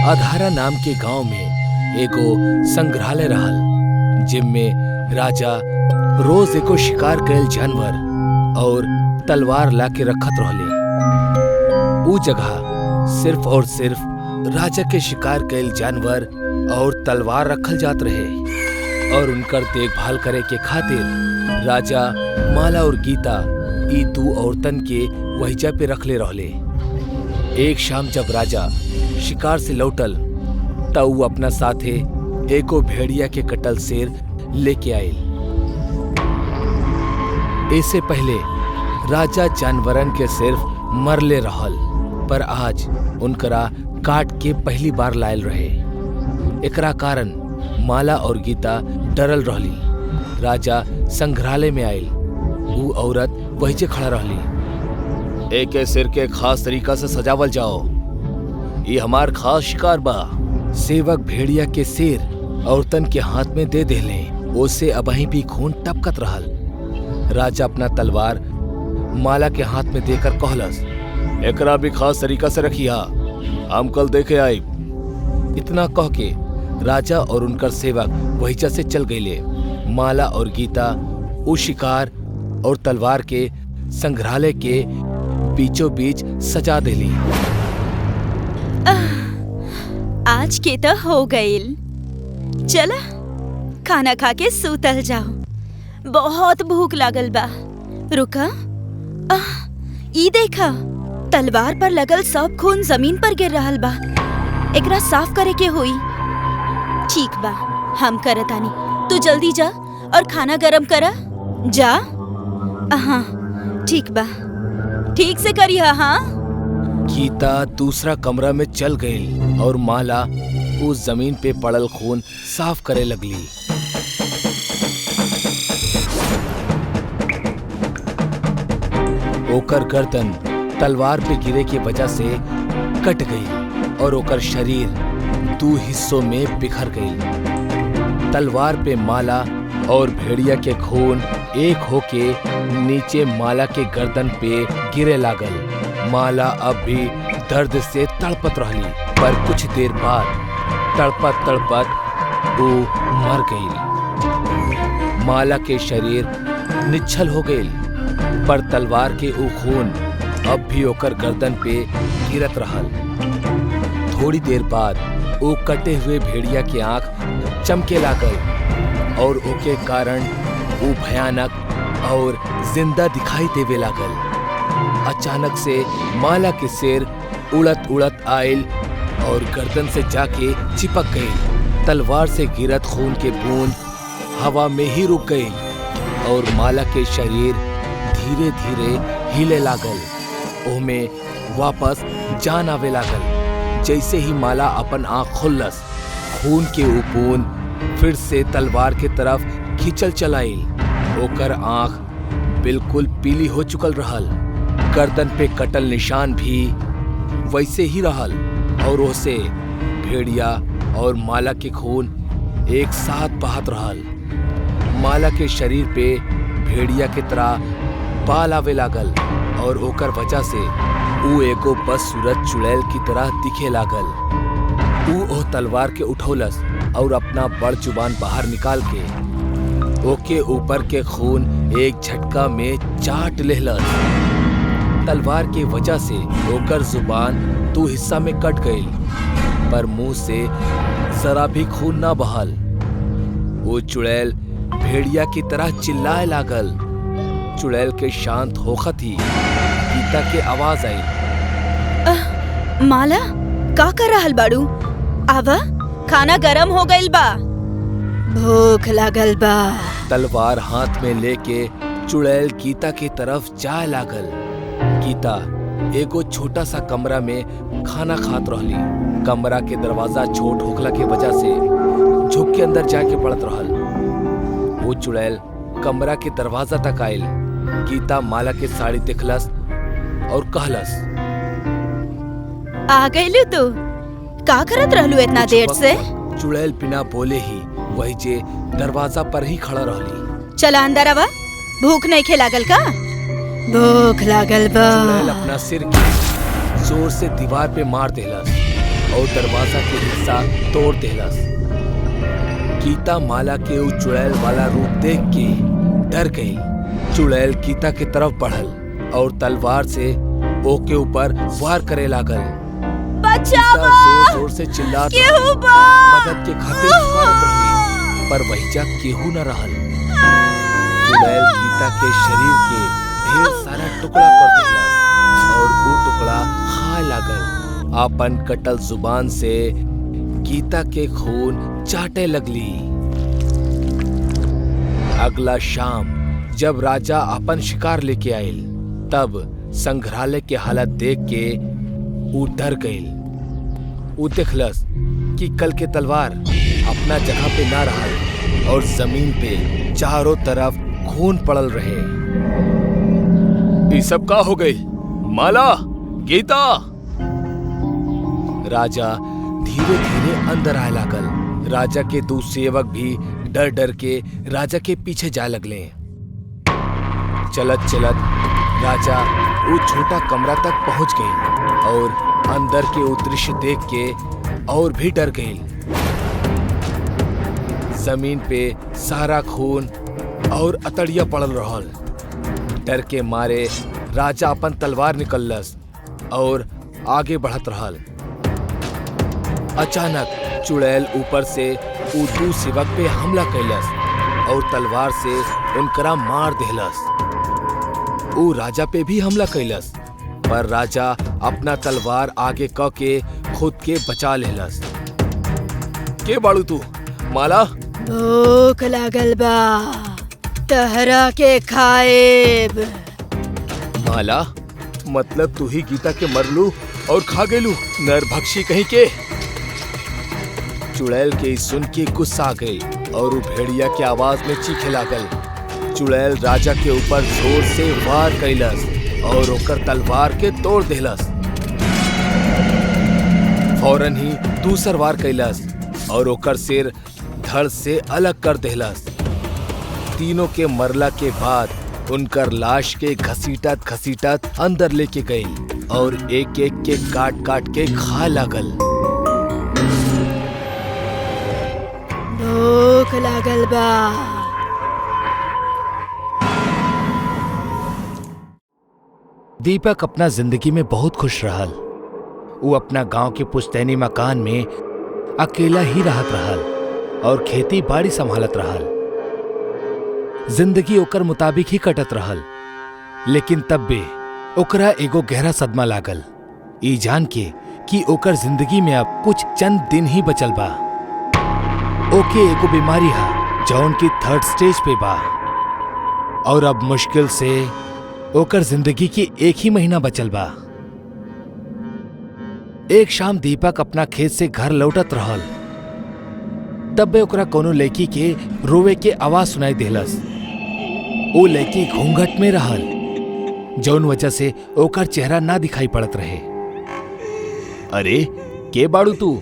अधारा नाम के गांव में एगो संग्रहालय रहल, जिनमें राजा रोज एगो शिकार कईल जानवर और तलवार लाके रखत रहले। ऊ जगह सिर्फ और सिर्फ राजा के शिकार कईल जानवर और तलवार रखल जात रहे और उनकर देखभाल करे के खातिर राजा माला और गीता ई दू औरतन के वहीजा पे रखले रहले। एक शाम जब राजा शिकार से लौटल तब ऊ अपना साथे एको भेड़िया के कटल शेर लेके आयल। इससे पहले राजा जानवरन के सिर्फ मरले रहल, पर आज उनकरा काट के पहली बार लायल रहे। एकरा कारण माला और गीता डरल रहली। राजा संग्रहालय में आयल। ऊ औरत वहीजे खड़ा रहली। एके सिर के खास तरीका से सजावल जाओ, ये हमार खास शिकार बा। सेवक भेड़िया के सिर औरतन के हाथ में दे देले। ओसे अबहीं भी खून टपकत रहल। राजा अपना तलवार माला के हाथ में देकर कहलस, एकरा भी खास तरीका से रखिया, हम कल देखे आई। इतना कह के राजा और उनकर सेवक वहीजा से चल गईले। माला और गीता उस शिकार और तलवार के संग्रहालय के बीचों बीच सजा देली। आज के तो हो गईल। चला खाना खा के सूतल जाओ, बहुत भूख लागल बा। रुका, ई देखा, तलवार पर लगल सब खून जमीन पर गिर रहल बा। एकरा साफ करे के होई। ठीक बा, हम करतानी। तू जल्दी जा और खाना गरम करा। जा। हाँ ठीक बा, ठीक से करिया। हाँ। गीता दूसरा कमरा में चल गई और माला उस जमीन पे पड़ल खून साफ करे लगली। ओकर गर्दन तलवार पे गिरे की वजह से कट गई और ओकर शरीर दो हिस्सों में बिखर गई। तलवार पे माला और भेड़िया के खून एक होके नीचे माला के गर्दन पे गिरे लागल। माला अब भी दर्द से तड़पत रहली, पर कुछ देर बाद तड़पत तड़पत वो मर गई। माला के शरीर निश्चल हो गई, पर तलवार के वो खून अब भी ओकर गर्दन पे गिरत रहल। थोड़ी देर बाद वो कटे हुए भेड़िया के आंख चमके लागल और ओके कारण वो भयानक और जिंदा दिखाई देवे लागल। अचानक से माला के सिर उड़त उड़त आयल और गर्दन से जाके चिपक गई। तलवार से गिरत खून के बूंद हवा में ही रुक गई और माला के शरीर धीरे धीरे हिले लागल। ओमे वापस जान आवे लागल। जैसे ही माला अपन आंख खोलस, खून के वो बूंद फिर से तलवार के तरफ खींचल चलाइल। ओकर आंख बिल्कुल पीली हो चुकल रहल। गर्दन पे कटल निशान भी वैसे ही रहल और उसे भेड़िया और माला के खून एक साथ बहत रहल। माला के शरीर पे भेड़िया के तरह बाल आवे लागल और ओकर वजह से ऊ एगो बदसूरत चुड़ैल की तरह दिखे लागल। ऊ ओ तलवार के उठौलस और अपना बड़ जुबान बाहर निकाल के ओके ऊपर के खून एक झटका में चाट लेहलस। तलवार के वजह से ओकर जुबान दो हिस्सा में कट गई, पर मुंह से जरा भी खून ना बहल। वो चुड़ैल भेड़िया की तरह चिल्लाए लागल। चुड़ैल के शांत होखत ही गीता के आवाज आई, माला का कर रहल बाड़ू? आवा, खाना गरम हो गइल बा, भूख लागल बा। तलवार हाथ में लेके चुड़ैल गीता की तरफ जाए लागल। गीता एगो छोटा सा कमरा में खाना खात रहली। कमरा के दरवाजा छोट होखला के वजह से झुक के अंदर जाके पड़त रहल। वो चुड़ैल कमरा के दरवाजा तक आयल। गीता माला के साड़ी देखलस और कहलस, आ गइलू तू? का करत रहलू इतना देर से? चुड़ैल बिना बोले ही वही जे दरवाजा पर ही खड़ा रहली। चला अंदर आवा, भूख नहीं खे लागल का? भूख लागल बा। चुड़ैल अपना सिर जोर से दीवार पे मार देलस और दरवाजा के हिस्सा तोड़ देलस। गीता माला के उ चुड़ैल वाला रूप देख के डर गई। चुड़ैल गीता की तरफ बढ़ल और तलवार से ओके ऊपर वार करे लागल। बचाओ! जोर जोर से चिल्लात केहू बा! मदद के खातिर पुकारत रही, पर वहीजा केहू न रहल। चुड़ैल गीता के शरीर के ढेर सारा टुकड़ा कर देलस और वो टुकड़ा खाए लागल। आपन कटल जुबान से गीता के खून चाटे लगली। अगला शाम जब राजा अपन शिकार लेके आयल, तब संग्रहालय के हालत देख के वो डर गईल। वो देखलस कि कल के तलवार अपना जगह पे ना रहल और जमीन पे चारों तरफ खून पड़ल रहे। ये सब का हो गई? माला, गीता! राजा धीरे धीरे अंदर आए लागल। राजा के दो सेवक भी डर डर के राजा के पीछे जा लगले। चलत चलत राजा वो छोटा कमरा तक पहुंच गए और अंदर के वो दृश्य देख के और भी डर गए। जमीन पे सारा खून और अतड़िया पड़ल रहल। डर के मारे राजा अपन तलवार निकललस और आगे बढ़त रहल। अचानक चुड़ैल ऊपर से उ दू सेवक पे हमला कैलस और तलवार से उनकरा मार देहलस। उ राजा पे भी हमला कैलस, पर राजा अपना तलवार आगे क के खुद के बचा लेलस। के बाड़ू तू? माला? भूख लागल बा, तहरा के खाएब। माला, मतलब तू ही गीता के मरलू और खा गेलू, नरभक्षी कहीं के। चुड़ैल के सुन के गुस्सा आ गई और वो भेड़िया के आवाज में चीखे लागल। चुड़ैल राजा के ऊपर जोर से वार कैलस और ओकर तलवार के तोड़ देलस। फौरन ही दूसर वार कैलस और ओकर सिर धड़ से अलग कर देलस। तीनों के मरला के बाद उनकर लाश के घसीटत घसीटत अंदर लेके गई और एक एक के काट काट के खा लागल। भूख लागल बा। दीपक अपना जिंदगी में बहुत खुश रहल। वो अपना गांव के पुश्तैनी मकान में अकेला ही रहत रहल और खेती बाड़ी संभालत रहल। जिंदगी ओकर मुताबिक ही कटत रहल, लेकिन तब भी ओकरा एगो गहरा सदमा लागल, ई जान के कि ओकर जिंदगी में अब कुछ चंद दिन ही बचल बा। ओके एगो बीमारी है जौन की 3rd स्टेज पे बा और अब मुश्किल से ओकर जिंदगी की 1 ही महीना बचल बा। एक शाम दीपक अपना खेत से घर लौटत रहल, तब बे ओकरा कोनो लड़की के रोवे के आवाज सुनाई देलस। वो लड़की घूंघट में रहल, जौन वजह से ओकर चेहरा ना दिखाई पड़त रहे। अरे के बाड़ू तू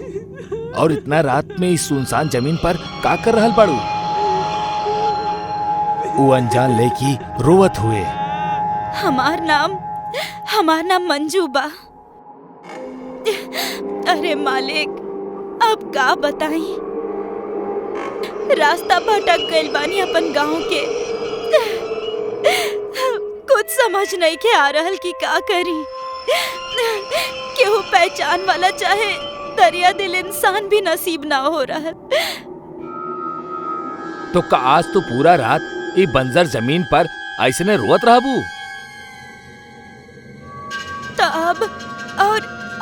और इतना रात में इस सुनसान जमीन पर का कर रहल बाड़ू? वो अनजान लड़की रोवत हुए, हमार नाम मंजू बा। अरे मालिक, अब का बताई, रास्ता भटक गइल बानी अपन गांव के। कुछ समझ नहीं के आ रहल कि का करी। केहू पहचान वाला चाहे दरिया दिल इंसान भी नसीब ना हो रहा। तो का आज तो पूरा रात ये बंजर जमीन पर ऐसे ने रोवत रहबू? तब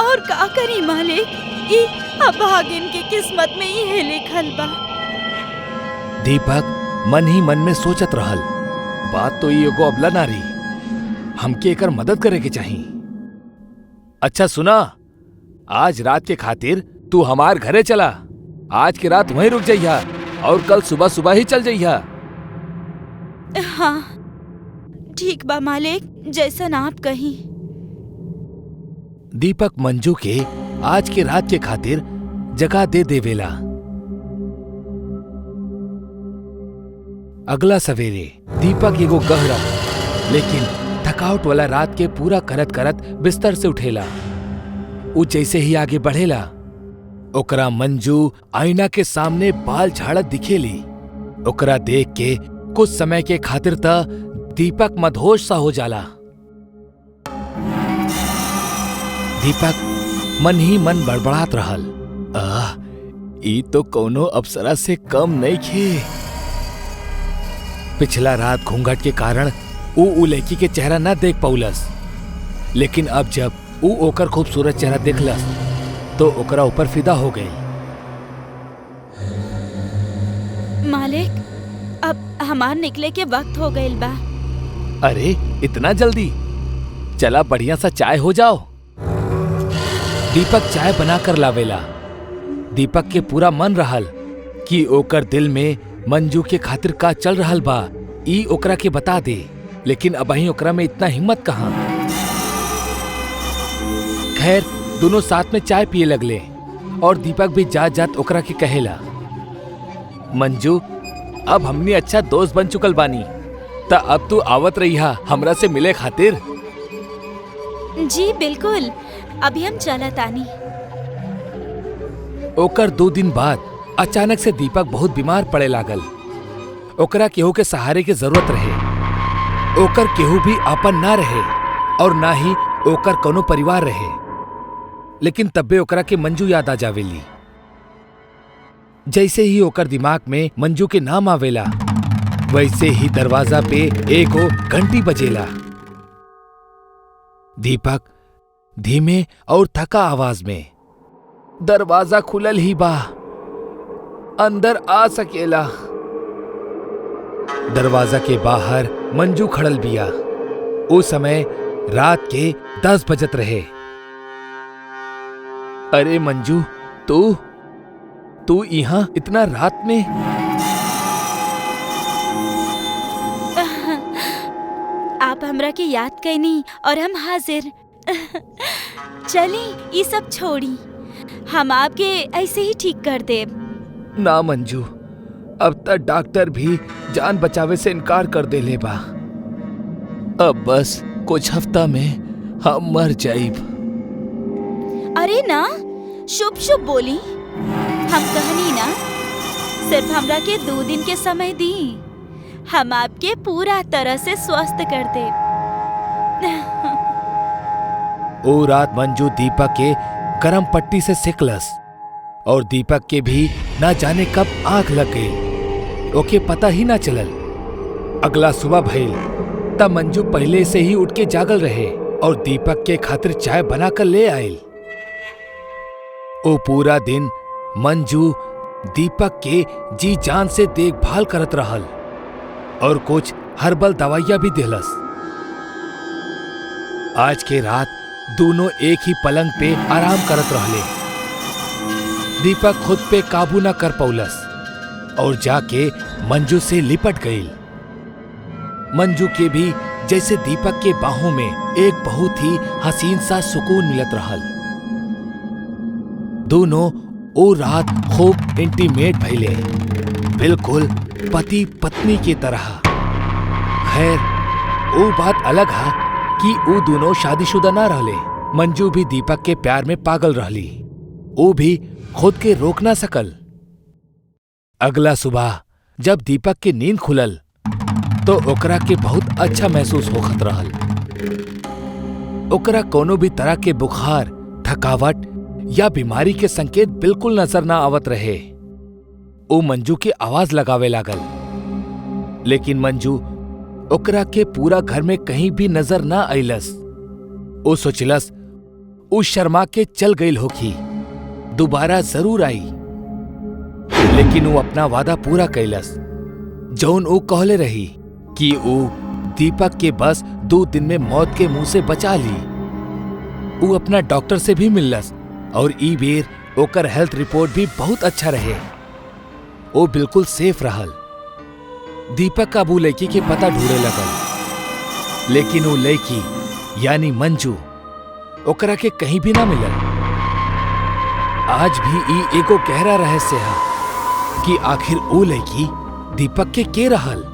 और का करी मालिक, ई अभागिन के किस्मत में ही लिखल बा। दीपक मन ही मन में सोचत रहल, बात तो ये एगो अबला नारी, हमके एकर मदद करे के चाहिए। अच्छा सुना, आज रात के खातिर तू हमार घरे चला। आज की रात वहीं रुक जाइया और कल सुबह सुबह ही चल जाइया। हाँ ठीक बा मालिक, जैसन आप कहीं। दीपक मंजू के आज के रात के खातिर जगह दे देवेला। अगला सवेरे दीपक एगो गहरा लेकिन थकावट वाला रात के पूरा करत करत बिस्तर से उठेला। वो जैसे ही आगे बढ़ेला ओकरा मंजू आईना के सामने बाल झाड़त दिखेली। ओकरा देख के कुछ समय के खातिर त दीपक मदहोश सा हो जाला। दीपक मन ही मन बड़बड़ात रहल, ई तो कोनो अप्सरा से कम नहीं खे। पिछला रात घूंघट के कारण ऊ लड़की के चेहरा न देख पौलस, लेकिन अब जब ऊ ओकर खूबसूरत चेहरा देखलस तो ओकरा ऊपर फिदा हो गई। मालिक, अब हमार निकले के वक्त हो गइल बा। अरे इतना जल्दी? चला बढ़िया सा चाय हो जाओ। दीपक चाय बना कर लावेला। दीपक के पूरा मन रहल कि ओकर दिल में मंजू के खातिर का चल रहल बा, ई ओकरा के बता दे, लेकिन अबही ओकरा में इतना हिम्मत कहाँ। खैर दोनों साथ में चाय पिए लगले और दीपक भी जात जात ओकरा के कहेला, मंजू अब हमनी अच्छा दोस्त बन चुकल बानी, त अब तू आवत रहिया हमरा से मिले खातिर। जी बिल्कुल, अभी हम चलत आनी। ओकर 2 दिन बाद अचानक से दीपक बहुत बीमार पड़े लागल। ओकरा केहू के सहारे की जरूरत रहे। ओकर केहू भी आपन ना रहे और ना ही ओकर कोनो परिवार रहे, लेकिन तब्बे ओकरा के मंजू याद आ जावेली। जैसे ही ओकर दिमाग में मंजू के नाम आवेला, वैसे ही दरवाजा पे एगो घंटी बजेला। दीपक धीमे और थका आवाज में, दरवाजा खुलल ही बा, अंदर आ सकेला। दरवाजा के बाहर मंजू खड़ल बिया। उस समय रात के 10 बजत रहे। अरे मंजू, तू यहाँ इतना रात में? आप हमरा के याद कैनी और हम हाजिर। चली ये सब छोड़ी, हम आपके ऐसे ही ठीक कर देब। ना मंजू, अब तक डॉक्टर भी जान बचावे से इनकार कर देले बा। अब बस कुछ हफ्ता में हम मर जाइब। अरे ना, शुभ शुभ बोली। हम कहनी ना, सिर्फ हमरा के 2 दिन के समय दी, हम आपके पूरा तरह से स्वस्थ कर देब। ओ रात मंजू दीपक के गरम पट्टी से सिकलस और दीपक के भी ना जाने कब आंख लग गई। ओके पता ही ना चलल। अगला सुबह भइल तब मंजू पहले से ही उठ के जागल रहे और दीपक के खातिर चाय बनाकर ले आयल। ओ पूरा दिन मंजू दीपक के जी जान से देखभाल करत रहल और कुछ हर्बल दवाइयां भी देलस। आज के रात दोनों एक ही पलंग पे आराम करत रहले। दीपक खुद पे काबू न कर पौलस और जाके मंजू से लिपट गई। मंजू के भी जैसे दीपक के बाहों में एक बहुत ही हसीन सा सुकून मिलत रहल। दोनों ओ रात खूब इंटीमेट भइले, बिल्कुल पति पत्नी की तरह। खैर वो बात अलग है कि वो दोनों शादीशुदा ना रहले। मंजू भी दीपक के प्यार में पागल रहली। वो भी खुद के रोक ना सकल। अगला सुबह जब दीपक की नींद खुलल तो ओकरा के बहुत अच्छा महसूस होखत रहल। ओकरा कोनो भी तरह के बुखार, थकावट या बीमारी के संकेत बिल्कुल नजर ना आवत रहे। वो मंजू के आवाज लगावे लागल, लेकिन मंजू ओकरा के पूरा घर में कहीं भी नजर ना आइलस। वो सोचलस उ शर्मा के चल गई होखी, दोबारा जरूर आई। लेकिन वो अपना वादा पूरा कैलस, जौन वो कहले रही कि वो दीपक के बस 2 दिन में मौत के मुंह से बचा ली। वो अपना डॉक्टर से भी मिललस और ई बेर ओकर हेल्थ रिपोर्ट भी बहुत अच्छा रहे। वो बिल्कुल सेफ रहल। दीपक का वो लड़की के पता ढूंढे लगल, लेकिन वो लड़की यानी मंजू ओकरा के कहीं भी ना मिलल। आज भी ई एगो गहरा रहस्य है कि आखिर वो लड़की दीपक के रहल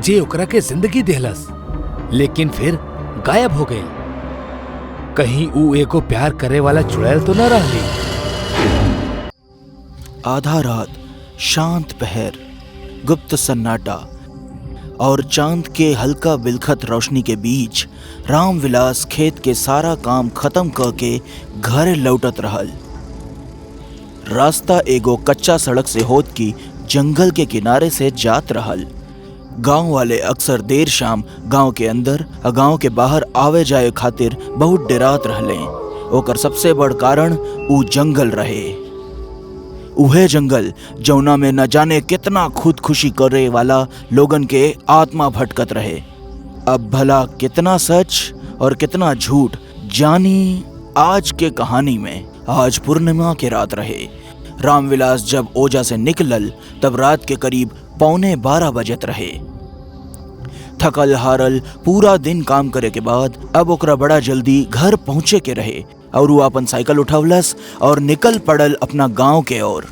जे ओकरा के जिंदगी देहलस, लेकिन फिर गायब हो गई। कहीं वो एगो प्यार करे वाला चुड़ैल तो न रहली। आधा रात, शांत पहर, गुप्त सन्नाटा और चांद के हल्का बिलखत रोशनी के बीच रामविलास खेत के सारा काम खत्म करके घरे लौटत रहल। रास्ता एगो कच्चा सड़क से होत की जंगल के किनारे से जात रहल। गांव वाले अक्सर देर शाम गांव के अंदर और गांव के बाहर आवे जाए खातिर बहुत डरात रहले। ओकर सबसे बड़ कारण ऊ जंगल रहे। उहे जंगल जौना में न जाने कितना खुदकुशी करे वाला लोगन के आत्मा भटकत रहे। अब भला कितना सच और कितना झूठ जानी आज के कहानी में। आज पूर्णिमा के रात रहे। रामविलास जब ओजा से निकलल तब रात के करीब 11:15 बजत रहे। थकल हारल पूरा दिन काम करे के बाद अब ओकरा बड़ा जल्दी घर पहुंचे के रहे और वो अपन साइकिल उठवलस और निकल पड़ल अपना गांव के ओर।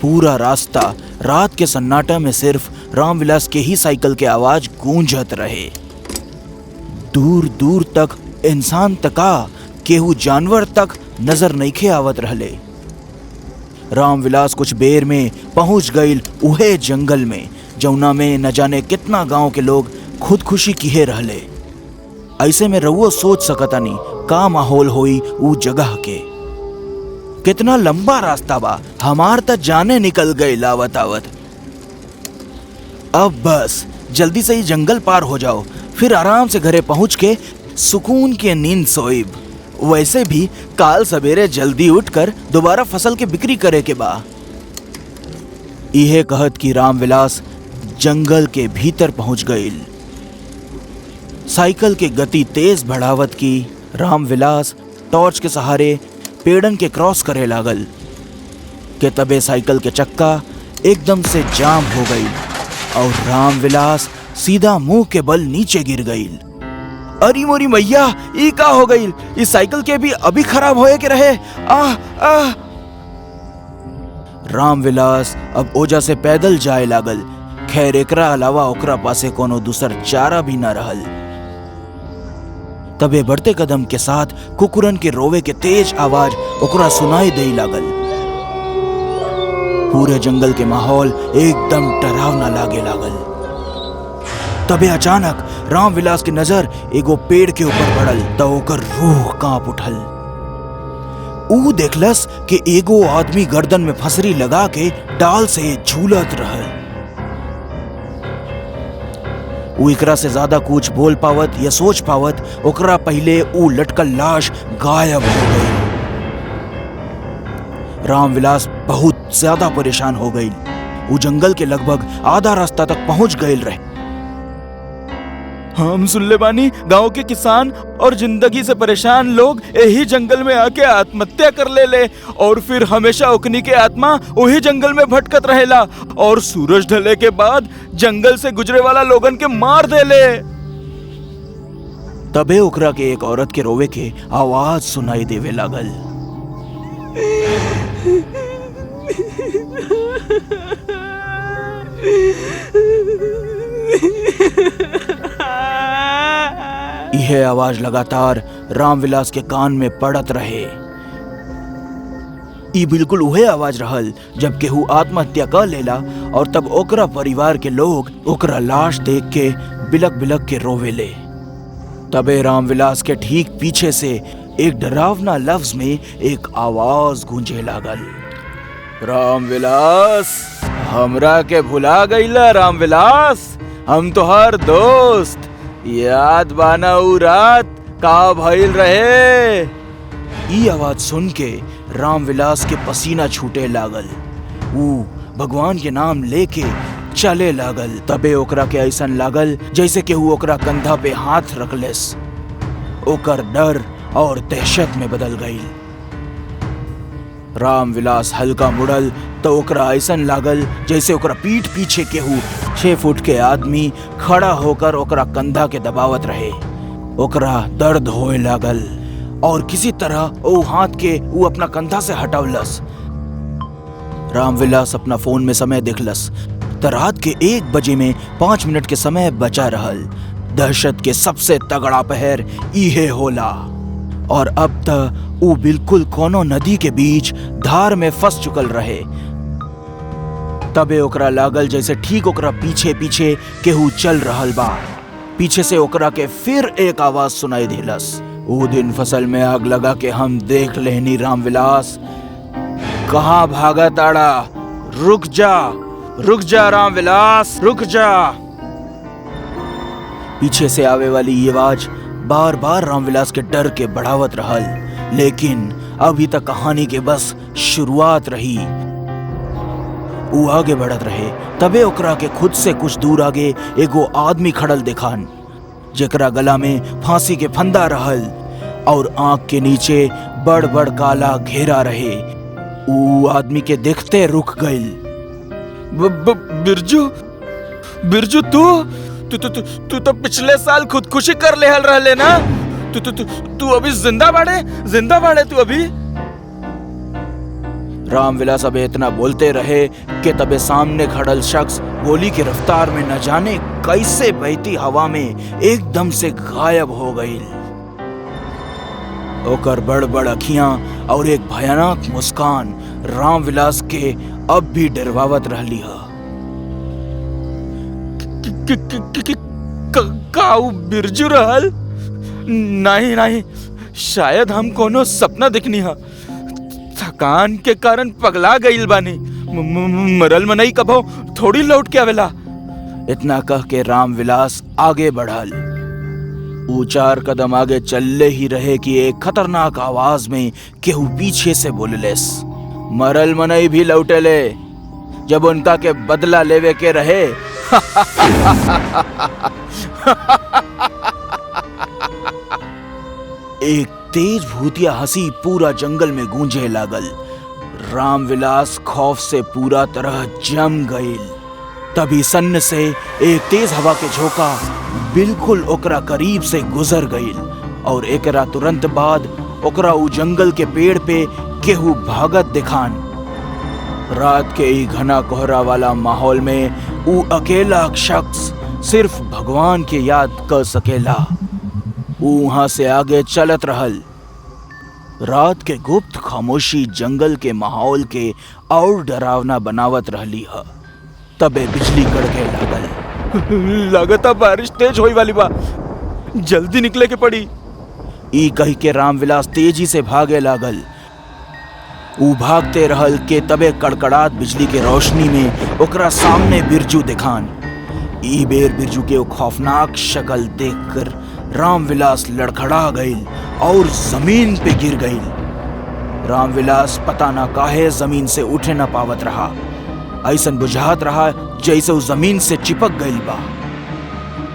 पूरा रास्ता रात के सन्नाटा में सिर्फ रामविलास के ही साइकिल के आवाज गूंजत रहे। दूर दूर तक इंसान तका केहू जानवर तक नजर नइखे आवत रहले। रामविलास कुछ बेर में पहुंच गईल उहे जंगल में जौना में न जाने कितना गांव के लोग खुदकुशी किए रहले। ऐसे में रउआ सोच सकतानी का माहौल होई ऊ जगह के। कितना लंबा रास्ता बा, हमार त जाने निकल गए लावत आवत। अब बस जल्दी से ही जंगल पार हो जाओ, फिर आराम से घरे पहुंच के सुकून के नींद सोइब। वैसे भी काल सवेरे जल्दी उठकर दोबारा फसल के बिक्री करे के बा। इहे कहत कि रामविलास जंगल के भीतर पहुंच गईल। साइकिल के गति तेज बढ़ावत की रामविलास टॉर्च के सहारे पेड़न के क्रॉस करे लागल के तबे साइकिल के चक्का एकदम से जाम हो गई और रामविलास सीधा मुंह के बल नीचे गिर गईल। अरे मोरी मैया, ई का हो गई? इस साइकिल के भी अभी खराब होए के रहे। रामविलास अब ओजा से पैदल जाए लागल। खैर एकरा अलावा ओकरा पासे कोनो दूसर चारा भी न रहल। तबे बढ़ते कदम के साथ कुकुरन के रोवे के तेज आवाज ओकरा सुनाई दे लागल। पूरे जंगल के माहौल एकदम डरावना लागे लागल। तबे अचानक रामविलास की नजर एगो पेड़ के ऊपर पड़ल तो ओकर रूह कांप उठल। ऊ देखलस कि एगो आदमी गर्दन में फंसरी लगा के डाल से झूलत रहल। ऊ एकरा से ज्यादा कुछ बोल पावत या सोच पावत ओकरा पहले ऊ लटकल लाश गायब हो गई। रामविलास बहुत ज्यादा परेशान हो गई। ऊ जंगल के लगभग आधा रास्ता तक पहुंच गए रहे। हम सुनले बानी गांव के किसान और जिंदगी से परेशान लोग यही जंगल में आके आत्महत्या कर ले और फिर हमेशा ओकनी के आत्मा वही जंगल में भटकत रहेला और सूरज ढले के बाद जंगल से गुजरे वाला लोगन के मार देले। तबे ओकरा के एक औरत के रोवे के आवाज सुनाई देवे लागल। यह आवाज लगातार रामविलास के कान में पड़त रहे। ई बिल्कुल वह आवाज रहल जब केहू आत्महत्या कर लेला और तब ओकरा परिवार के लोग ओकरा लाश देख के बिलक बिलक के रोवेले। तबे रामविलास के ठीक पीछे से एक डरावना लफ्ज में एक आवाज गूंजे लागल। रामविलास, हमरा के भुला गईला रामविलास, हम तोहार दोस्त। याद बाना ऊ रात का भइल रहे? ई आवाज सुन के रामविलास के पसीना छूटे लागल। ऊ भगवान के नाम लेके चले लागल। तबे ओकरा के ऐसन लागल जैसे केहू ओकरा कंधा पे हाथ रखलेस। ओकर डर और दहशत में बदल गई। रामविलास हल्का मुड़ल तो ओकरा ऐसन लागल जैसे ओकरा पीठ पीछे केहू 6 फुट के आदमी खड़ा होकर ओकरा कंधा के दबावत रहे। ओकरा दर्द होए लागल और किसी तरह ओ हाथ के ऊ अपना कंधा से हटावलस। रामविलास अपना फोन में समय देखलस तो रात के 1 बजे में 5 मिनट के समय बचा रहल। दहशत के सबसे तगड़ा पहर इहे होला। और अब तक ऊ बिल्कुल कोनो नदी के बीच धार में फंस चुकल रहे। तबे ओकरा लागल जैसे ठीक ओकरा पीछे पीछे केहू चल रहल बा। पीछे से ओकरा के फिर एक आवाज सुनाई देलस। ऊ दिन फसल में आग लगा के हम देख लेहनी रामविलास। कहाँ भागा ताड़ा? रुक जा रामविलास, रुक जा। पीछे से आवे वाली ये आवाज बार बार रामविलास के डर के बढ़ावत रहल, लेकिन अभी तक कहानी के बस शुरुआत रही। वो आगे बढ़त रहे। तबे ओकरा के खुद से कुछ दूर आगे एगो आदमी खड़ल देखान, जेकरा गला में फांसी के फंदा रहल और आंख के नीचे बड़ बड़ काला घेरा रहे। वो आदमी के देखते रुक गइल। बिरजू तू तो पिछले साल खुदकुशी कर लेहल रहले ना? तू अभी जिंदा बाड़े तू अभी? रामविलास अब इतना बोलते रहे कि तबे सामने खड़ल शख्स गोली की रफ्तार में न जाने कैसे बहती हवा में एकदम से गायब हो गई। ओकर बड़ बड़ अखियां और एक भयानक मुस्कान रामविलास के अब भी डरवावत रहली है। काऊ बिरजू रहल? नहीं, शायद हम कोनो सपना देखनी है। थकान के कारण पगला गईल बानी। मरल मनई कभो थोड़ी लौट के आवेला। इतना कह के रामविलास आगे बढ़ल। वो 4 कदम आगे चलले ही रहे कि एक खतरनाक आवाज में केहू पीछे से बोललेस। मरल मनई भी लौटेले जब उनका के बदला लेवे के रहे। एक तेज भूतिया हंसी पूरा जंगल में गूंजे लागल। रामविलास खौफ से पूरा तरह जम गईल। तभी सन्न से एक तेज हवा के झोंका बिल्कुल ओकरा करीब से गुजर गईल और एकरा तुरंत बाद ओकरा उ जंगल के पेड़ पे केहू भागत दिखान। रात के ई घना कोहरा वाला माहौल में उ अकेला शख्स सिर्फ भगवान के याद कर सकेला। वहां से आगे चलत रहल। रात के गुप्त खामोशी जंगल के माहौल के और डरावना बनावत रहली है। तबे बिजली कड़के लागल। लगता बारिश तेज होई वाली बा, जल्दी निकले के पड़ी। ई कही के रामविलास तेजी से भागे लागल। ऊ भागते रहल के तबे कड़कड़ात बिजली के रोशनी में ओकरा सामने बिरजू दिखान। ई बेर बिरजू के वो खौफनाक शक्ल देखकर रामविलास लड़खड़ा गईल और जमीन पे गिर गईल। रामविलास पता ना काहे जमीन से उठे न पावत रहा। ऐसन बुझात रहा जैसे वो जमीन से चिपक गईल बा।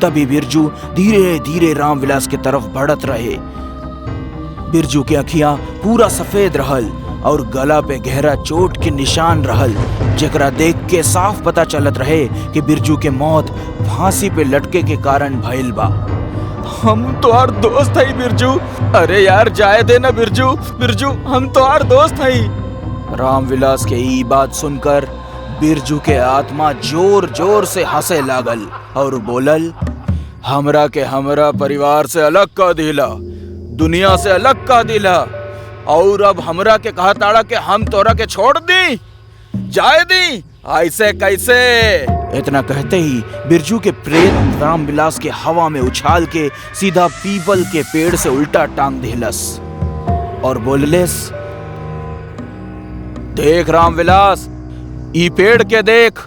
तभी बिरजू धीरे धीरे रामविलास के तरफ बढ़त रहे। बिरजू की अखियां पूरा सफेद रहल और गला पे गहरा चोट के निशान रहल, जेकरा देख के साफ पता चलत रहे कि बिरजू के मौत फांसी पे लटके के कारण भइल बा। हम तोहार दोस्त हई बिरजू। अरे यार जाए दे ना बिरजू, हम तोहार दोस्त हई। रामविलास के ई बात सुनकर बिरजू के आत्मा जोर जोर से हंसे लागल और बोलल, हमरा के हमरा परिवार से अलग कर दिला, दुनिया से अलग कर दिला, और अब हमरा के कहा ताड़ा के हम तोरा के छोड़ दी, जाए दी, ऐसे कैसे? इतना कहते ही बिरजू के प्रेत रामविलास के हवा में उछाल के सीधा पीपल के पेड़ से उल्टा टांग देलस और बोललेस, देख रामविलास, ई पेड़ के देख,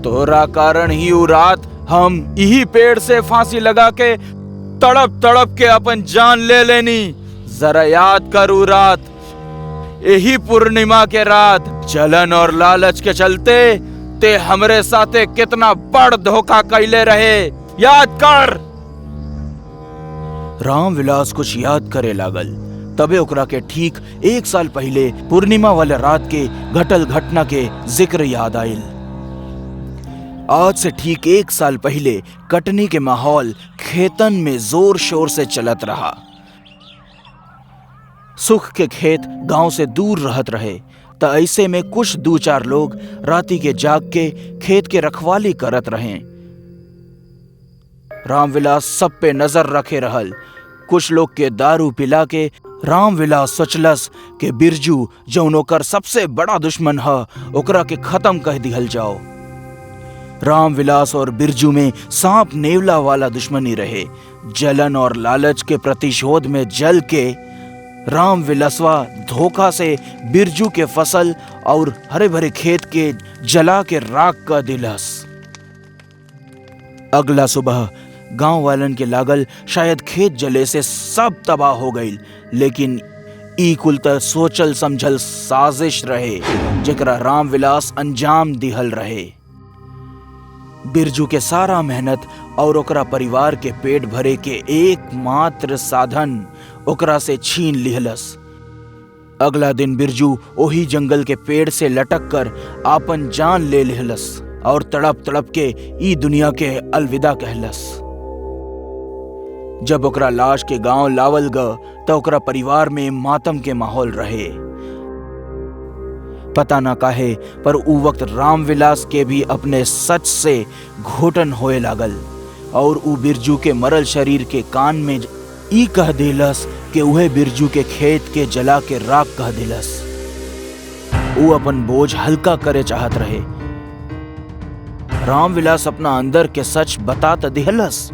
तोरा कारण ही उ रात हम यही पेड़ से फांसी लगा के तड़प तड़प के अपन जान ले लेनी। जरा याद कर उ रात, यही पूर्णिमा के रात, जलन और लालच के चलते ते हमरे साथे कितना बड़ धोखा कैले रहे, याद कर। रामविलास कुछ याद करे लागल। तबे ओकरा के ठीक 1 साल पहले पूर्णिमा वाले रात के घटल घटना के जिक्र याद आयल। आज से ठीक 1 साल पहले कटनी के माहौल खेतन में जोर शोर से चलत रहा। सुख के खेत गांव से दूर रहत रहे, त ऐसे में कुछ 2-4 लोग राती के जाग के खेत के रखवाली करत रहे। रामविलास सब पे नजर रखे रहल। कुछ लोग के दारू पिला के रामविलास सोचलस के बिरजू जौन ओकर सबसे बड़ा दुश्मन है ओकरा के खत्म कह दिहल जाओ। रामविलास और बिरजू में सांप नेवला वाला दुश्मनी रहे। जलन और लालच के प्रतिशोध में जल के रामविलासवा धोखा से बिरजू के फसल और हरे भरे खेत के जला के राख कर दिलस। अगला सुबह गांव वालन के लागल शायद खेत जले से सब तबाह हो गई, लेकिन ई कुल त सोचल समझल साजिश रहे जेकरा रामविलास अंजाम दिहल रहे। बिरजू के सारा मेहनत और ओकरा परिवार के पेट भरे के एकमात्र साधन ओकरा से छीन लिहलस। अगला दिन बिरजू ओही जंगल के पेड़ से लटक कर आपन जान ले लिहलस और तड़प तड़प के ई दुनिया के अलविदा कहलस। जब ओकरा लाश के गांव लावल ग तो ओकरा परिवार में मातम के माहौल रहे। पता ना काहे पर उ वक्त रामविलास के भी अपने सच से घोटन होए लागल और उ बिरजू के मरल शरीर के कान में ई कह दिलस कि उहे बिरजू के खेत के जला के राख कह दिलस। उ अपन बोझ हल्का करे चाहत रहे। रामविलास अपना अंदर के सच बता त दिहलस,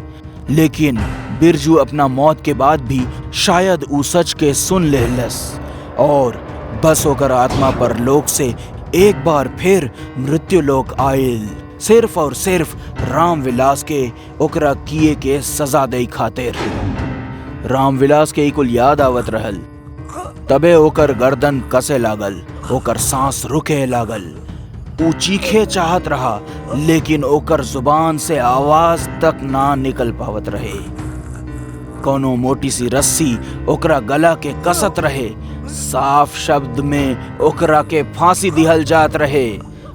लेकिन बिरजू अपना मौत के बाद भी शायद उ सच के सुन लेलस और बस होकर आत्मा पर लोक से एक बार फिर मृत्यु लोक आयल, सिर्फ और सिर्फ रामविलास के ओकरा किए के सजा दे खातिर। रामविलास के कुल याद आवत रहल। तबे ओकर गर्दन कसे लागल, ओकर सांस रुके लागल। ऊ चीखे चाहत रहा, लेकिन ओकर जुबान से आवाज तक ना निकल पावत रहे। कोनो मोटी सी रस्सी ओकरा गला के कसत रहे। साफ शब्द में ओकरा के फांसी दिहल जात रहे।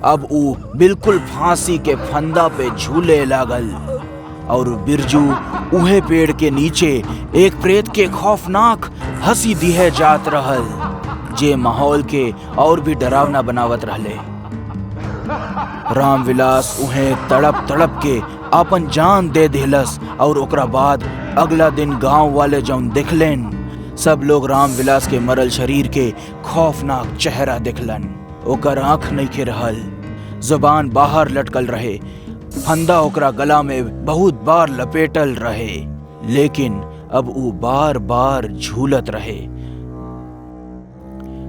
अब ऊ बिल्कुल फांसी के फंदा पे झूले लागल और बिरजू उहे पेड़ के नीचे एक प्रेत के खौफनाक हंसी दिहे जात रहल, जे माहौल के और भी डरावना बनावत रहले। रामविलास उहे तड़प तड़प के अपन जान दे दिलस और ओकरा बाद अगला दिन गांव वाले जौन देखलेन, सब लोग रामविलास के मरल शरीर के खौफनाक चेहरा देखलन। ओकर आंख नहीं रहल, जुबान बाहर लटकल रहे, फंदा ओकरा गला में बहुत बार लपेटल रहे, लेकिन अब ऊ बार बार झूलत रहे।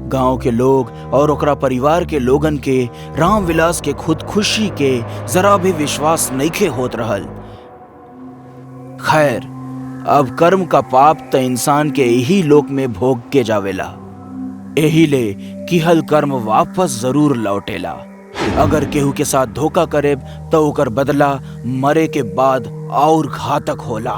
गांव के लोग और ओकरा परिवार के लोगन के रामविलास के खुदकुशी के जरा भी विश्वास नइखे होत रहल। खैर, अब कर्म का पाप त इंसान के यही लोक में भोग के जावेला, एही ले किहल कर्म वापस जरूर लौटेला। अगर केहू के साथ धोखा करे तो ओकर बदला मरे के बाद और घातक होला।